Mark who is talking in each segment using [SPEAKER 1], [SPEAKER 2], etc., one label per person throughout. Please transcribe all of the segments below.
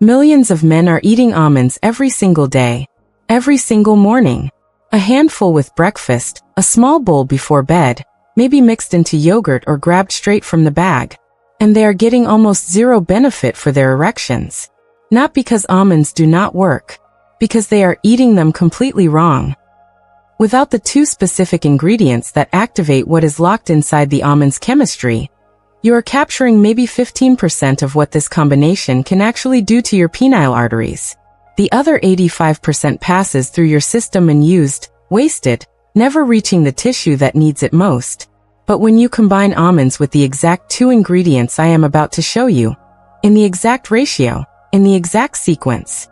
[SPEAKER 1] Millions of men are eating almonds every single day, every single morning. A handful with breakfast, a small bowl before bed, maybe mixed into yogurt or grabbed straight from the bag. And they are getting almost zero benefit for their erections. Not because almonds do not work, because they are eating them completely wrong. Without the two specific ingredients that activate what is locked inside the almond's chemistry, you are capturing maybe 15% of what this combination can actually do to your penile arteries. The other 85% passes through your system and wasted, never reaching the tissue that needs it most. But when you combine almonds with the exact two ingredients I am about to show you, in the exact ratio, in the exact sequence,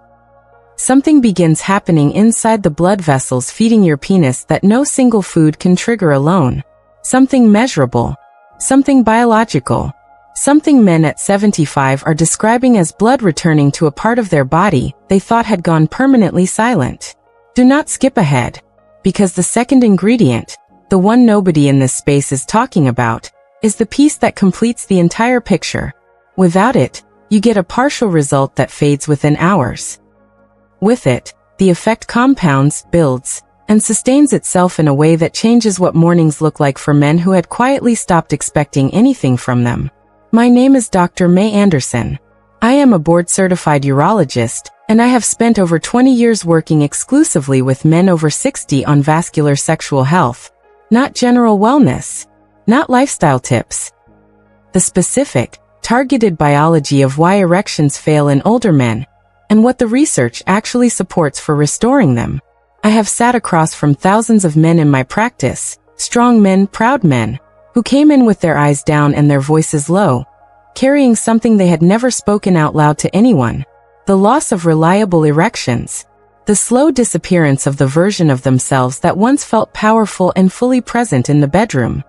[SPEAKER 1] something begins happening inside the blood vessels feeding your penis that no single food can trigger alone. Something measurable, something biological, something men at 75 are describing as blood returning to a part of their body they thought had gone permanently silent. Do not skip ahead, because the second ingredient, the one nobody in this space is talking about, is the piece that completes the entire picture. Without it, you get a partial result that fades within hours. With it, the effect compounds, builds, and sustains itself in a way that changes what mornings look like for men who had quietly stopped expecting anything from them. My name is Dr. Mei Anderson. I am a board-certified urologist, and I have spent over 20 years working exclusively with men over 60 on vascular sexual health. Not general wellness. Not lifestyle tips. The specific, targeted biology of why erections fail in older men, and what the research actually supports for restoring them. I have sat across from thousands of men in my practice, strong men, proud men, who came in with their eyes down and their voices low, carrying something they had never spoken out loud to anyone. The loss of reliable erections. The slow disappearance of the version of themselves that once felt powerful and fully present in the bedroom.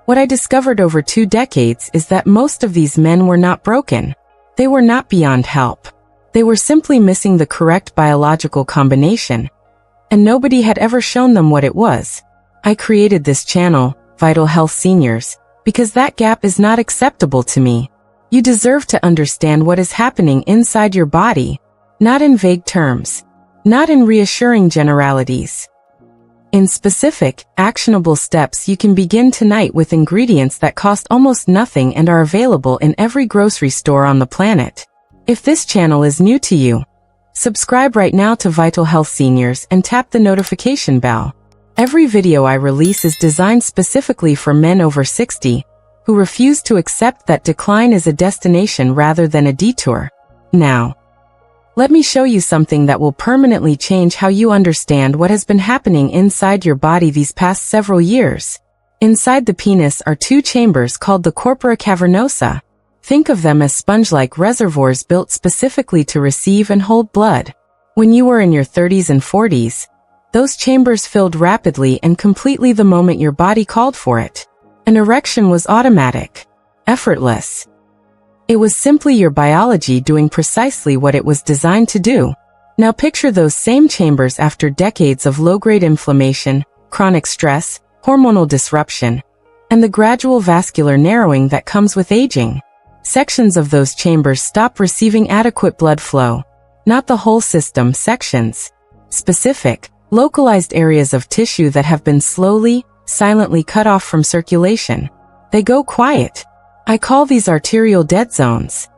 [SPEAKER 1] What I discovered over 2 decades is that most of these men were not broken. They were not beyond help. They were simply missing the correct biological combination, and nobody had ever shown them what it was. I created this channel, Vital Health Seniors, because that gap is not acceptable to me. You deserve to understand what is happening inside your body, not in vague terms, not in reassuring generalities. In specific, actionable steps you can begin tonight with ingredients that cost almost nothing and are available in every grocery store on the planet. If this channel is new to you, subscribe right now to Vital Health Seniors and tap the notification bell. Every video I release is designed specifically for men over 60 who refuse to accept that decline is a destination rather than a detour. Now, let me show you something that will permanently change how you understand what has been happening inside your body these past several years. Inside the penis are 2 chambers called the corpora cavernosa. Think of them as sponge-like reservoirs built specifically to receive and hold blood. When you were in your 30s and 40s, those chambers filled rapidly and completely the moment your body called for it. An erection was automatic, effortless. It was simply your biology doing precisely what it was designed to do. Now picture those same chambers after decades of low-grade inflammation, chronic stress, hormonal disruption, and the gradual vascular narrowing that comes with aging. Sections of those chambers stop receiving adequate blood flow. Not the whole system, sections. Specific, localized areas of tissue that have been slowly, silently cut off from circulation. They go quiet. I call these arterial dead zones.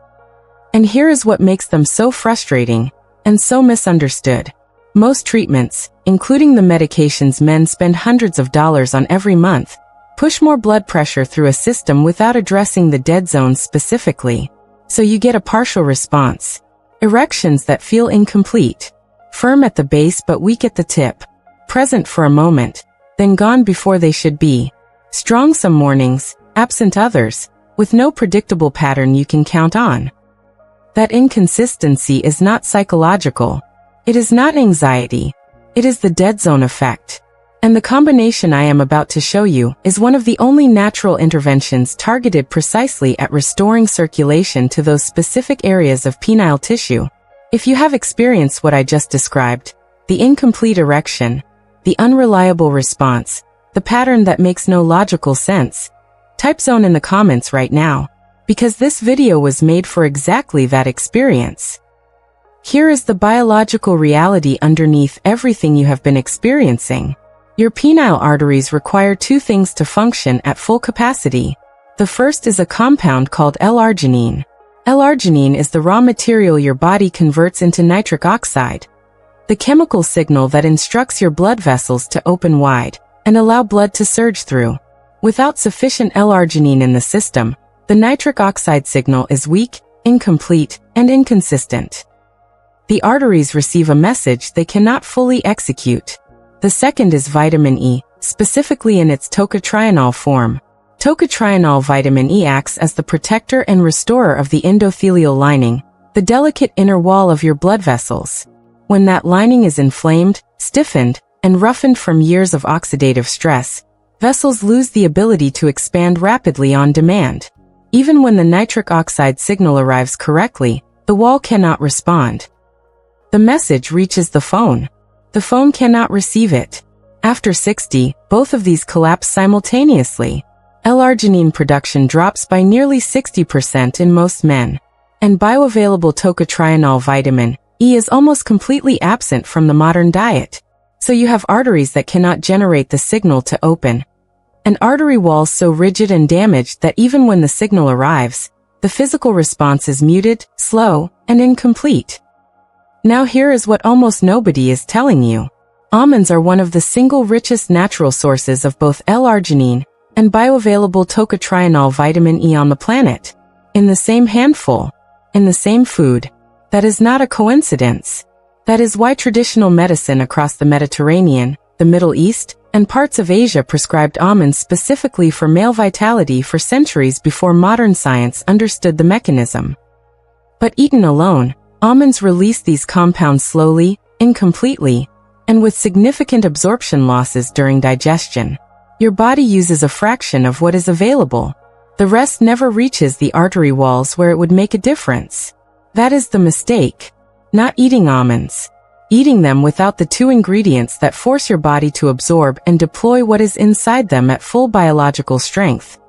[SPEAKER 1] And here is what makes them so frustrating and so misunderstood. Most treatments, including the medications men spend hundreds of dollars on every month, push more blood pressure through a system without addressing the dead zones specifically. So you get a partial response. Erections that feel incomplete. Firm at the base but weak at the tip. Present for a moment, then gone before they should be. Strong some mornings, absent others, with no predictable pattern you can count on. That inconsistency is not psychological. It is not anxiety. It is the dead zone effect. And the combination I am about to show you is one of the only natural interventions targeted precisely at restoring circulation to those specific areas of penile tissue. If you have experienced what I just described, the incomplete erection, the unreliable response, the pattern that makes no logical sense, type zone in the comments right now, because this video was made for exactly that experience. Here is the biological reality underneath everything you have been experiencing. Your penile arteries require two things to function at full capacity. The first is a compound called L-arginine. L-arginine is the raw material your body converts into nitric oxide, the chemical signal that instructs your blood vessels to open wide and allow blood to surge through. Without sufficient L-arginine in the system, the nitric oxide signal is weak, incomplete, and inconsistent. The arteries receive a message they cannot fully execute. The second is vitamin E, specifically in its tocotrienol form. Tocotrienol vitamin E acts as the protector and restorer of the endothelial lining, the delicate inner wall of your blood vessels. When that lining is inflamed, stiffened, and roughened from years of oxidative stress, vessels lose the ability to expand rapidly on demand. Even when the nitric oxide signal arrives correctly, the wall cannot respond. The message reaches the phone. The phone cannot receive it. After 60, both of these collapse simultaneously. L-arginine production drops by nearly 60% in most men, and bioavailable tocotrienol vitamin E is almost completely absent from the modern diet. So you have arteries that cannot generate the signal to open, and artery walls so rigid and damaged that even when the signal arrives, the physical response is muted, slow, and incomplete. Now here is what almost nobody is telling you. Almonds are one of the single richest natural sources of both L-arginine and bioavailable tocotrienol vitamin E on the planet. In the same handful. In the same food. That is not a coincidence. That is why traditional medicine across the Mediterranean, the Middle East, and parts of Asia prescribed almonds specifically for male vitality for centuries before modern science understood the mechanism. But eaten alone, almonds release these compounds slowly, incompletely, and with significant absorption losses during digestion. Your body uses a fraction of what is available. The rest never reaches the artery walls where it would make a difference. That is the mistake. Not eating almonds. Eating them without the two ingredients that force your body to absorb and deploy what is inside them at full biological strength.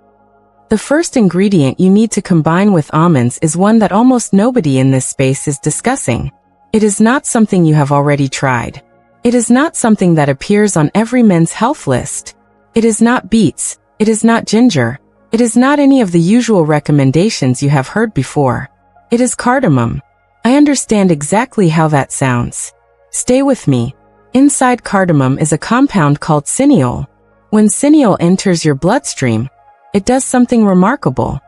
[SPEAKER 1] The first ingredient you need to combine with almonds is one that almost nobody in this space is discussing. It is not something you have already tried. It is not something that appears on every men's health list. It is not beets. It is not ginger. It is not any of the usual recommendations you have heard before. It is cardamom. I understand exactly how that sounds. Stay with me. Inside cardamom is a compound called cineol. When cineol enters your bloodstream, it does something remarkable.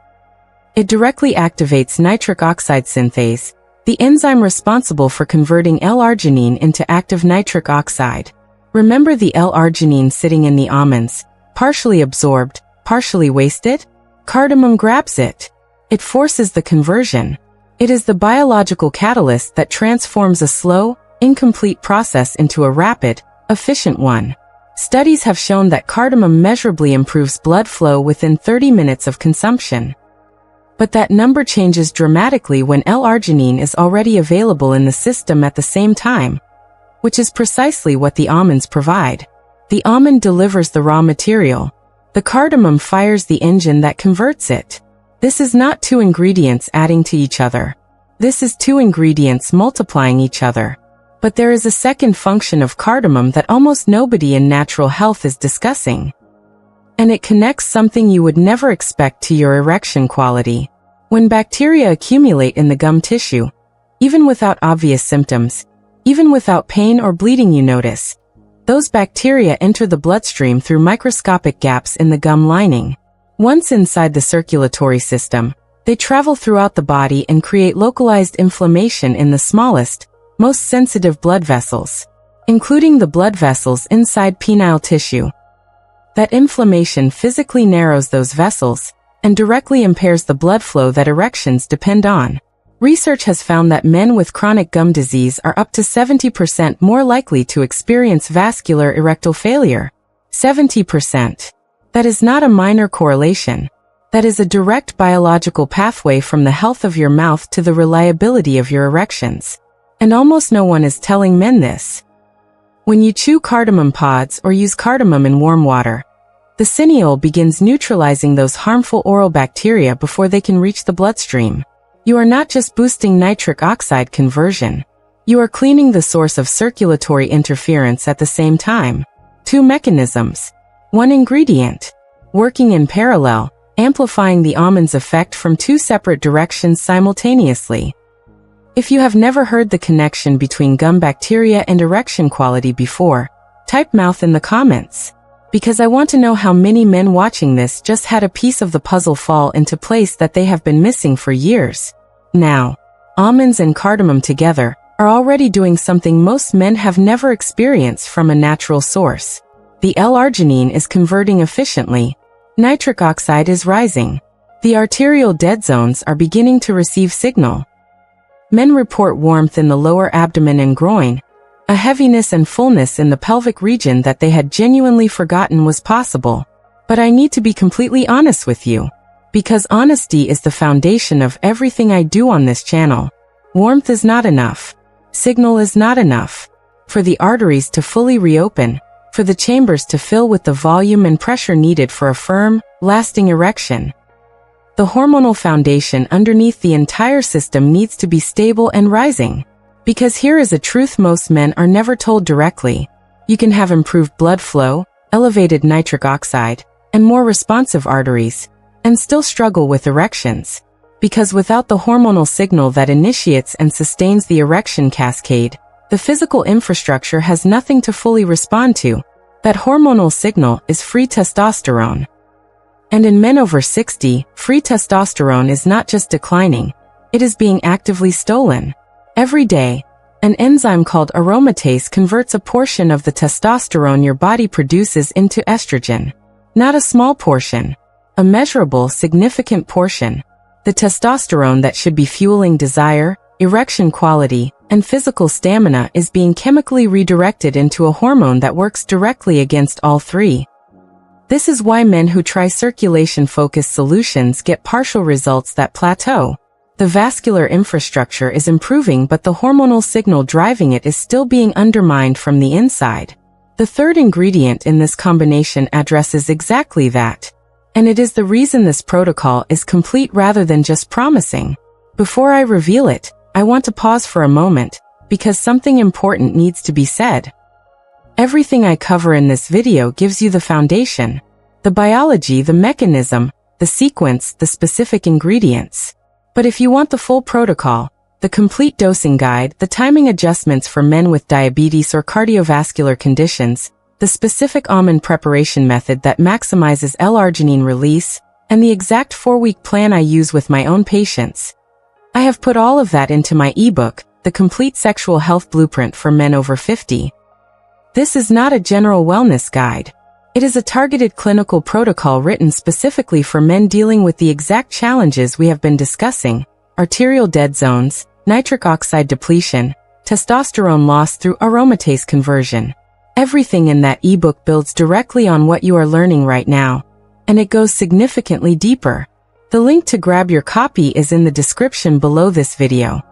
[SPEAKER 1] It directly activates nitric oxide synthase, the enzyme responsible for converting L-arginine into active nitric oxide. Remember the L-arginine sitting in the almonds, partially absorbed, partially wasted? Cardamom grabs it. It forces the conversion. It is the biological catalyst that transforms a slow, incomplete process into a rapid, efficient one. Studies have shown that cardamom measurably improves blood flow within 30 minutes of consumption. But that number changes dramatically when L-arginine is already available in the system at the same time, which is precisely what the almonds provide. The almond delivers the raw material. The cardamom fires the engine that converts it. This is not two ingredients adding to each other. This is two ingredients multiplying each other. But there is a second function of cardamom that almost nobody in natural health is discussing. And it connects something you would never expect to your erection quality. When bacteria accumulate in the gum tissue, even without obvious symptoms, even without pain or bleeding you notice, those bacteria enter the bloodstream through microscopic gaps in the gum lining. Once inside the circulatory system, they travel throughout the body and create localized inflammation in the smallest, most sensitive blood vessels, including the blood vessels inside penile tissue. That inflammation physically narrows those vessels and directly impairs the blood flow that erections depend on. Research has found that men with chronic gum disease are up to 70% more likely to experience vascular erectile failure. 70%. That is not a minor correlation. That is a direct biological pathway from the health of your mouth to the reliability of your erections. And almost no one is telling men this. When you chew cardamom pods or use cardamom in warm water, the cineol begins neutralizing those harmful oral bacteria before they can reach the bloodstream. You are not just boosting nitric oxide conversion, You are cleaning the source of circulatory interference at the same time. 2 mechanisms. 1 ingredient. Working in parallel, amplifying the almond's effect from 2 separate directions simultaneously. If you have never heard the connection between gum bacteria and erection quality before, type mouth in the comments. Because I want to know how many men watching this just had a piece of the puzzle fall into place that they have been missing for years. Now, almonds and cardamom together are already doing something most men have never experienced from a natural source. The L-arginine is converting efficiently. Nitric oxide is rising. The arterial dead zones are beginning to receive signal. Men report warmth in the lower abdomen and groin, a heaviness and fullness in the pelvic region that they had genuinely forgotten was possible. But I need to be completely honest with you, because honesty is the foundation of everything I do on this channel. Warmth is not enough. Signal is not enough. For the arteries to fully reopen, for the chambers to fill with the volume and pressure needed for a firm, lasting erection. The hormonal foundation underneath the entire system needs to be stable and rising. Because here is a truth most men are never told directly. You can have improved blood flow, elevated nitric oxide, and more responsive arteries, and still struggle with erections. Because without the hormonal signal that initiates and sustains the erection cascade, the physical infrastructure has nothing to fully respond to. That hormonal signal is free testosterone. And in men over 60, free testosterone is not just declining, it is being actively stolen. Every day, an enzyme called aromatase converts a portion of the testosterone your body produces into estrogen. Not a small portion, a measurable, significant portion. The testosterone that should be fueling desire, erection quality, and physical stamina is being chemically redirected into a hormone that works directly against all 3. This is why men who try circulation-focused solutions get partial results that plateau. The vascular infrastructure is improving, but the hormonal signal driving it is still being undermined from the inside. The 3rd ingredient in this combination addresses exactly that. And it is the reason this protocol is complete rather than just promising. Before I reveal it, I want to pause for a moment, because something important needs to be said. Everything I cover in this video gives you the foundation, the biology, the mechanism, the sequence, the specific ingredients. But if you want the full protocol, the complete dosing guide, the timing adjustments for men with diabetes or cardiovascular conditions, the specific almond preparation method that maximizes L-arginine release, and the exact 4-week plan I use with my own patients, I have put all of that into my ebook, The Complete Sexual Health Blueprint for Men Over 50. This is not a general wellness guide. It is a targeted clinical protocol written specifically for men dealing with the exact challenges we have been discussing: arterial dead zones, nitric oxide depletion, testosterone loss through aromatase conversion. Everything in that ebook builds directly on what you are learning right now, and it goes significantly deeper. The link to grab your copy is in the description below this video.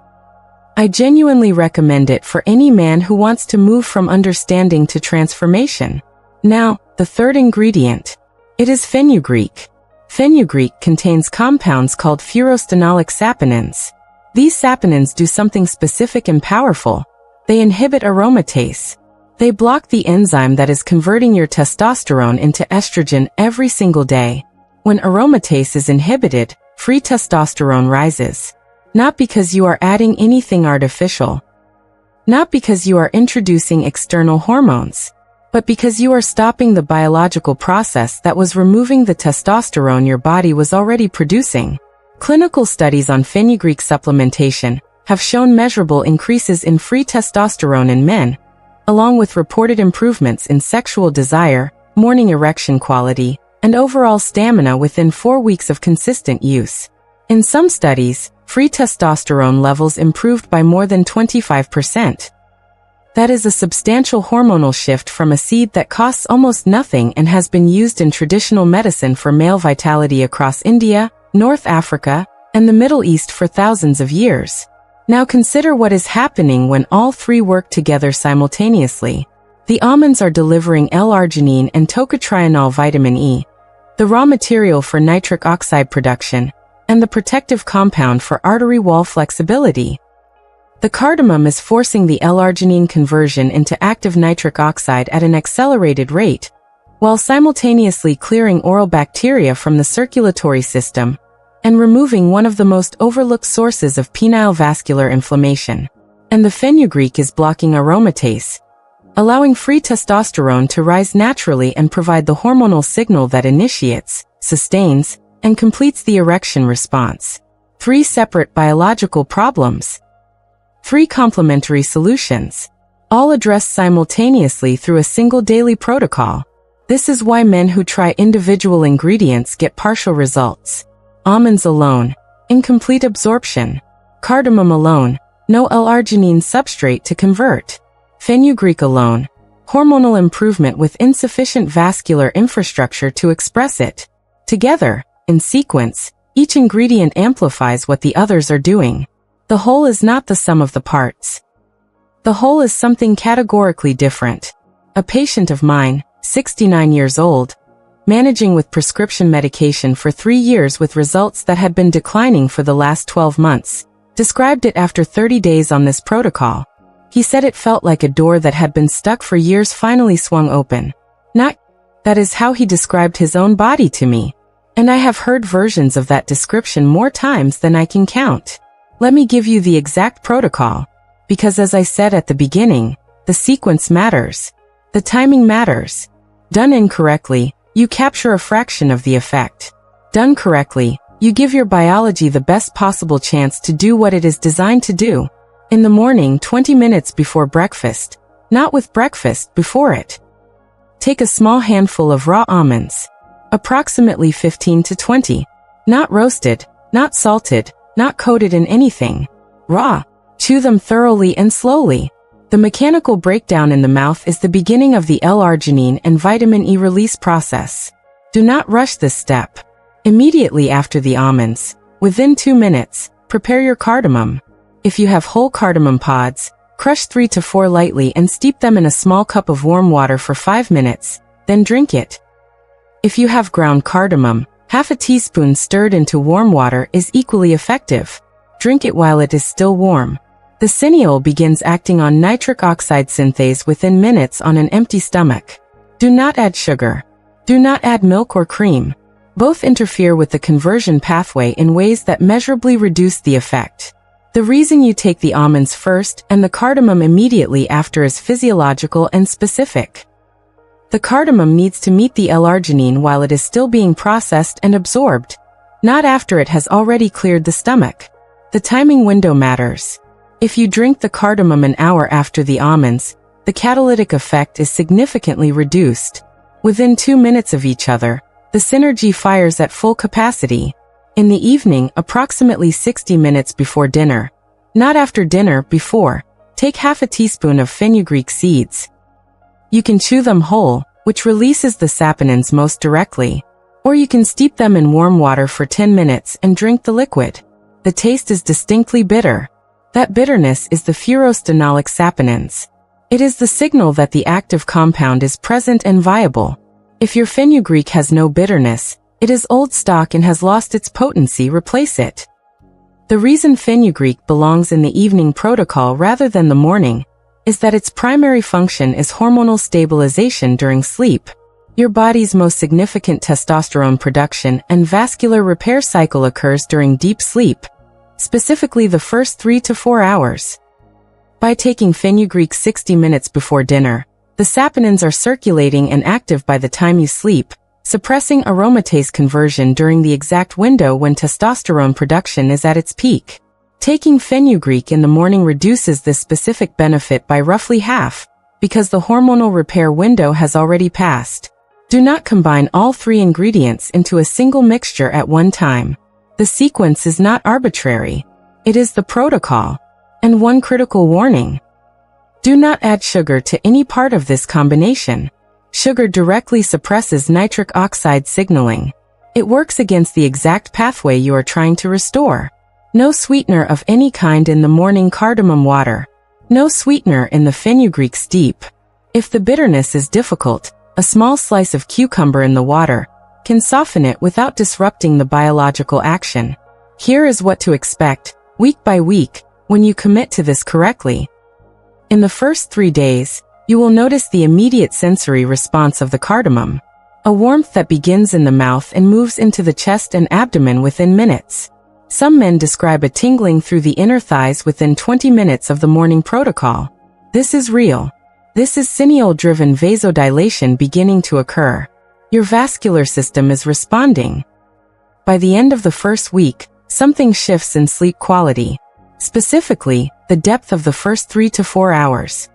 [SPEAKER 1] I genuinely recommend it for any man who wants to move from understanding to transformation. Now, the 3rd ingredient. It is fenugreek. Fenugreek contains compounds called furostenolic saponins. These saponins do something specific and powerful. They inhibit aromatase. They block the enzyme that is converting your testosterone into estrogen every single day. When aromatase is inhibited, free testosterone rises. Not because you are adding anything artificial. Not because you are introducing external hormones. But because you are stopping the biological process that was removing the testosterone your body was already producing. Clinical studies on fenugreek supplementation have shown measurable increases in free testosterone in men, along with reported improvements in sexual desire, morning erection quality, and overall stamina within 4 weeks of consistent use. In some studies, free testosterone levels improved by more than 25%. That is a substantial hormonal shift from a seed that costs almost nothing and has been used in traditional medicine for male vitality across India, North Africa, and the Middle East for thousands of years. Now consider what is happening when all 3 work together simultaneously. The almonds are delivering L-arginine and tocotrienol vitamin E, the raw material for nitric oxide production, and the protective compound for artery wall flexibility. The cardamom is forcing the L-arginine conversion into active nitric oxide at an accelerated rate, while simultaneously clearing oral bacteria from the circulatory system and removing one of the most overlooked sources of penile vascular inflammation. And the fenugreek is blocking aromatase, allowing free testosterone to rise naturally and provide the hormonal signal that initiates, sustains, and completes the erection response. 3 separate biological problems. 3 complementary solutions, all addressed simultaneously through a single daily protocol. This is why men who try individual ingredients get partial results. Almonds alone, incomplete absorption. Cardamom alone, no L-arginine substrate to convert. Fenugreek alone, hormonal improvement with insufficient vascular infrastructure to express it. Together, in sequence, each ingredient amplifies what the others are doing. The whole is not the sum of the parts. The whole is something categorically different. A patient of mine, 69 years old, managing with prescription medication for 3 years with results that had been declining for the last 12 months, described it after 30 days on this protocol. He said it felt like a door that had been stuck for years finally swung open. That is how he described his own body to me. And I have heard versions of that description more times than I can count. Let me give you the exact protocol, because as I said at the beginning, the sequence matters. The timing matters. Done incorrectly, you capture a fraction of the effect. Done correctly, you give your biology the best possible chance to do what it is designed to do. In the morning, 20 minutes before breakfast, not with breakfast before it. Take a small handful of raw almonds, approximately 15 to 20, not roasted, not salted, not coated in anything. Raw. Chew them thoroughly and slowly. The mechanical breakdown in the mouth is the beginning of the L-arginine and vitamin E release process. Do not rush this step. Immediately after the almonds, within 2 minutes, prepare your cardamom. If you have whole cardamom pods, crush 3 to 4 lightly and steep them in a small cup of warm water for 5 minutes, then drink it. If you have ground cardamom, half a teaspoon stirred into warm water is equally effective. Drink it while it is still warm. The cineole begins acting on nitric oxide synthase within minutes on an empty stomach. Do not add sugar. Do not add milk or cream. Both interfere with the conversion pathway in ways that measurably reduce the effect. The reason you take the almonds first and the cardamom immediately after is physiological and specific. The cardamom needs to meet the L-arginine while it is still being processed and absorbed, not after it has already cleared the stomach. The timing window matters. If you drink the cardamom an hour after the almonds, the catalytic effect is significantly reduced. Within 2 minutes of each other, the synergy fires at full capacity. In the evening, approximately 60 minutes before dinner, not after dinner, before, take half a teaspoon of fenugreek seeds. You can chew them whole, which releases the saponins most directly, or you can steep them in warm water for 10 minutes and drink the liquid. The taste is distinctly bitter. That bitterness is the furostenolic saponins. It is the signal that the active compound is present and viable. If your fenugreek has no bitterness, it is old stock and has lost its potency. Replace it. The reason fenugreek belongs in the evening protocol rather than the morning is that its primary function is hormonal stabilization during sleep. Your body's most significant testosterone production and vascular repair cycle occurs during deep sleep, specifically the first 3 to 4 hours. By taking fenugreek 60 minutes before dinner, the saponins are circulating and active by the time you sleep, suppressing aromatase conversion during the exact window when testosterone production is at its peak. Taking fenugreek in the morning reduces this specific benefit by roughly half, because the hormonal repair window has already passed. Do not combine all 3 ingredients into a single mixture at one time. The sequence is not arbitrary. It is the protocol. And one critical warning. Do not add sugar to any part of this combination. Sugar directly suppresses nitric oxide signaling. It works against the exact pathway you are trying to restore. No sweetener of any kind in the morning cardamom water. No sweetener in the fenugreek steep. If the bitterness is difficult, a small slice of cucumber in the water can soften it without disrupting the biological action. Here is what to expect, week by week, when you commit to this correctly. In the first 3 days, you will notice the immediate sensory response of the cardamom, a warmth that begins in the mouth and moves into the chest and abdomen within minutes. Some men describe a tingling through the inner thighs within 20 minutes of the morning protocol. This is real. This is cineole-driven vasodilation beginning to occur. Your vascular system is responding. By the end of the first week, something shifts in sleep quality. Specifically, the depth of the first 3 to 4 hours.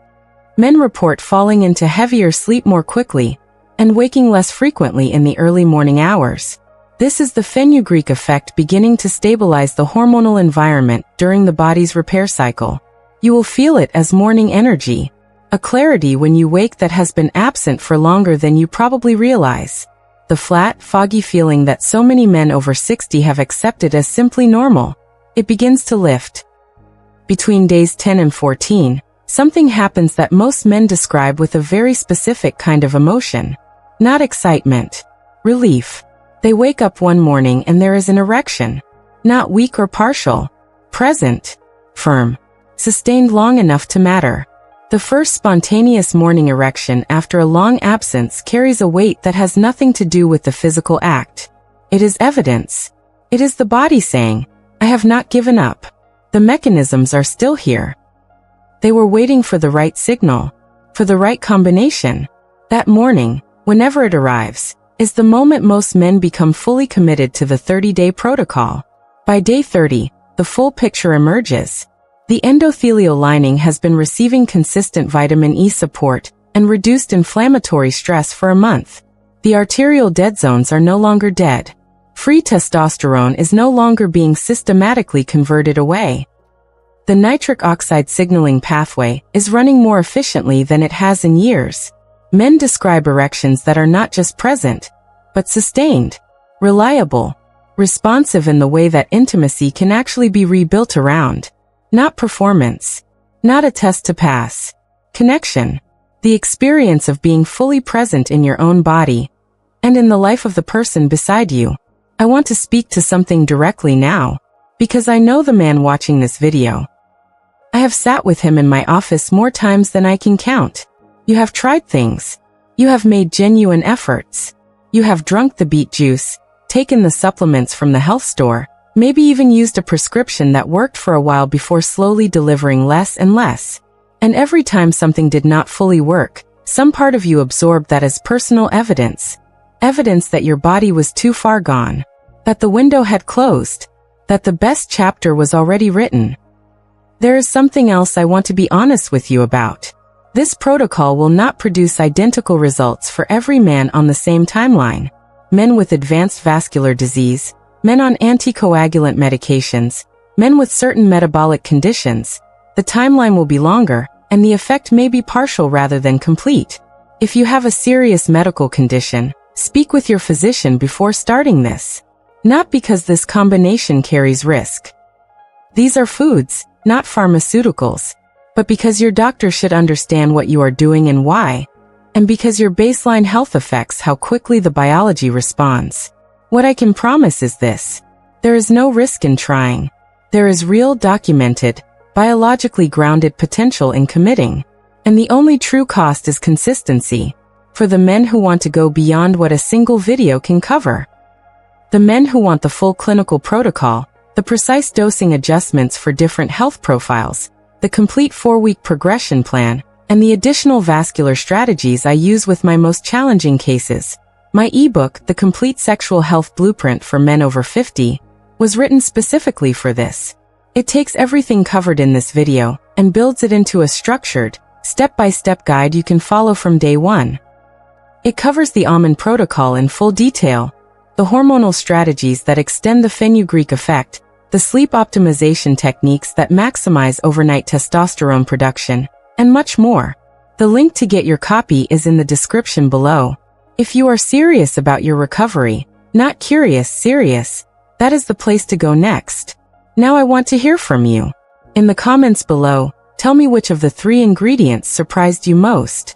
[SPEAKER 1] Men report falling into heavier sleep more quickly and waking less frequently in the early morning hours. This is the Fenugreek effect beginning to stabilize the hormonal environment during the body's repair cycle. You will feel it as morning energy, a clarity when you wake that has been absent for longer than you probably realize. The flat, foggy feeling that so many men over 60 have accepted as simply normal. It begins to lift. Between days 10 and 14, something happens that most men describe with a very specific kind of emotion. Not excitement. Relief. They wake up one morning and there is an erection. Not weak or partial. Present. Firm. Sustained long enough to matter. The first spontaneous morning erection after a long absence carries a weight that has nothing to do with the physical act. It is evidence. It is the body saying, I have not given up. The mechanisms are still here. They were waiting for the right signal, for the right combination. That morning, whenever it arrives, is the moment most men become fully committed to the 30-day protocol. By day 30, the full picture emerges. The endothelial lining has been receiving consistent vitamin E support and reduced inflammatory stress for a month. The arterial dead zones are no longer dead. Free testosterone is no longer being systematically converted away. The nitric oxide signaling pathway is running more efficiently than it has in years. Men describe erections that are not just present, but sustained, reliable, responsive in the way that intimacy can actually be rebuilt around. Not performance. Not a test to pass. Connection. The experience of being fully present in your own body and in the life of the person beside you. I want to speak to something directly now, because I know the man watching this video. I have sat with him in my office more times than I can count. You have tried things. You have made genuine efforts. You have drunk the beet juice, taken the supplements from the health store, maybe even used a prescription that worked for a while before slowly delivering less and less. And every time something did not fully work, some part of you absorbed that as personal evidence. Evidence that your body was too far gone. That the window had closed. That the best chapter was already written. There is something else I want to be honest with you about. This protocol will not produce identical results for every man on the same timeline. Men with advanced vascular disease, men on anticoagulant medications, men with certain metabolic conditions. The timeline will be longer, and the effect may be partial rather than complete. If you have a serious medical condition, speak with your physician before starting this. Not because this combination carries risk. These are foods, not pharmaceuticals. But because your doctor should understand what you are doing and why. And because your baseline health affects how quickly the biology responds. What I can promise is this. There is no risk in trying. There is real, documented, biologically grounded potential in committing. And the only true cost is consistency. For the men who want to go beyond what a single video can cover. The men who want the full clinical protocol, the precise dosing adjustments for different health profiles, the complete 4-week progression plan, and the additional vascular strategies I use with my most challenging cases. My ebook, The Complete Sexual Health Blueprint for Men Over 50, was written specifically for this. It takes everything covered in this video and builds it into a structured, step-by-step guide you can follow from day one. It covers the Almond protocol in full detail, the hormonal strategies that extend the Fenugreek effect, the sleep optimization techniques that maximize overnight testosterone production, and much more. The link to get your copy is in the description below. If you are serious about your recovery, not curious, serious, that is the place to go next. Now I want to hear from you. In the comments below, tell me which of the 3 ingredients surprised you most.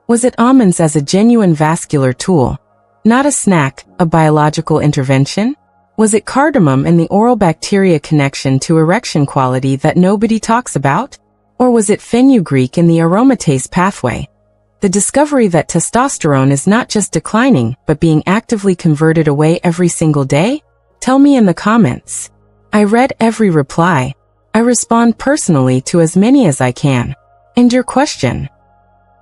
[SPEAKER 1] Was it almonds as a genuine vascular tool? Not a snack, a biological intervention? Was it cardamom and the oral bacteria connection to erection quality that nobody talks about? Or was it fenugreek and the aromatase pathway? The discovery that testosterone is not just declining, but being actively converted away every single day? Tell me in the comments. I read every reply. I respond personally to as many as I can. And your question?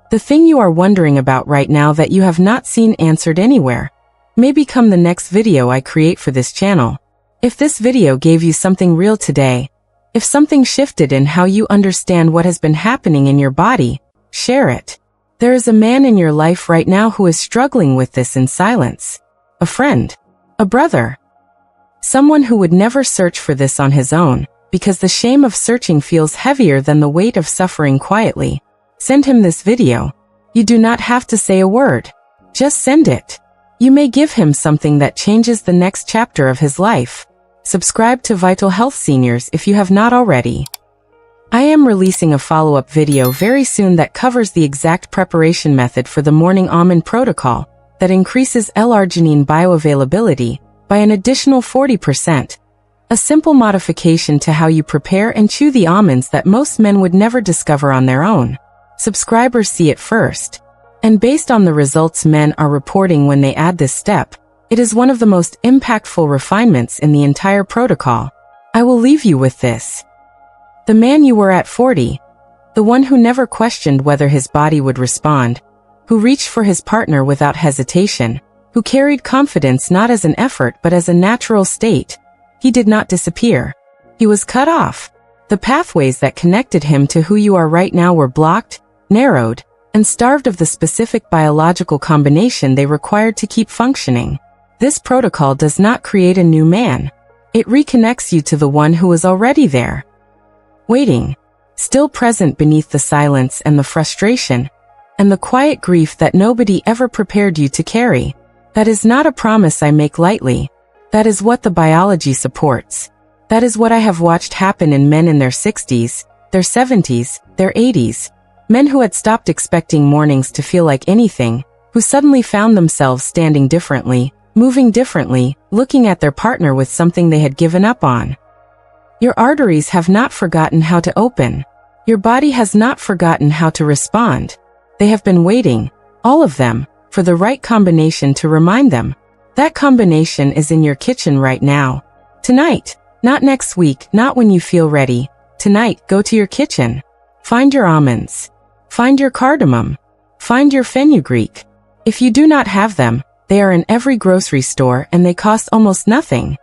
[SPEAKER 1] The thing you are wondering about right now that you have not seen answered anywhere may become the next video I create for this channel. If this video gave you something real today, if something shifted in how you understand what has been happening in your body, share it. There is a man in your life right now who is struggling with this in silence. A friend. A brother. Someone who would never search for this on his own, because the shame of searching feels heavier than the weight of suffering quietly. Send him this video. You do not have to say a word. Just send it. You may give him something that changes the next chapter of his life. Subscribe to Vital Health Seniors if you have not already. I am releasing a follow-up video very soon that covers the exact preparation method for the morning almond protocol that increases L-arginine bioavailability by an additional 40%. A simple modification to how you prepare and chew the almonds that most men would never discover on their own. Subscribers see it first. And based on the results men are reporting when they add this step, it is one of the most impactful refinements in the entire protocol. I will leave you with this. The man you were at 40, the one who never questioned whether his body would respond, who reached for his partner without hesitation, who carried confidence not as an effort but as a natural state, he did not disappear. He was cut off. The pathways that connected him to who you are right now were blocked, narrowed, and starved of the specific biological combination they required to keep functioning. This protocol does not create a new man. It reconnects you to the one who was already there. Waiting. Still present beneath the silence and the frustration, and the quiet grief that nobody ever prepared you to carry. That is not a promise I make lightly. That is what the biology supports. That is what I have watched happen in men in their 60s, their 70s, their 80s. Men who had stopped expecting mornings to feel like anything, who suddenly found themselves standing differently, moving differently, looking at their partner with something they had given up on. Your arteries have not forgotten how to open. Your body has not forgotten how to respond. They have been waiting, all of them, for the right combination to remind them. That combination is in your kitchen right now. Tonight, not next week, not when you feel ready. Tonight, go to your kitchen. Find your almonds. Find your cardamom. Find your fenugreek. If you do not have them, they are in every grocery store and they cost almost nothing.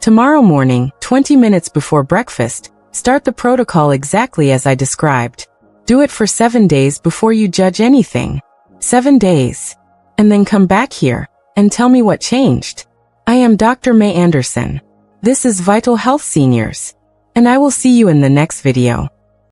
[SPEAKER 1] Tomorrow morning, 20 minutes before breakfast, start the protocol exactly as I described. Do it for 7 days before you judge anything. 7 days. And then come back here and tell me what changed. I am Dr. Mei Anderson. This is Vital Health Seniors. And I will see you in the next video.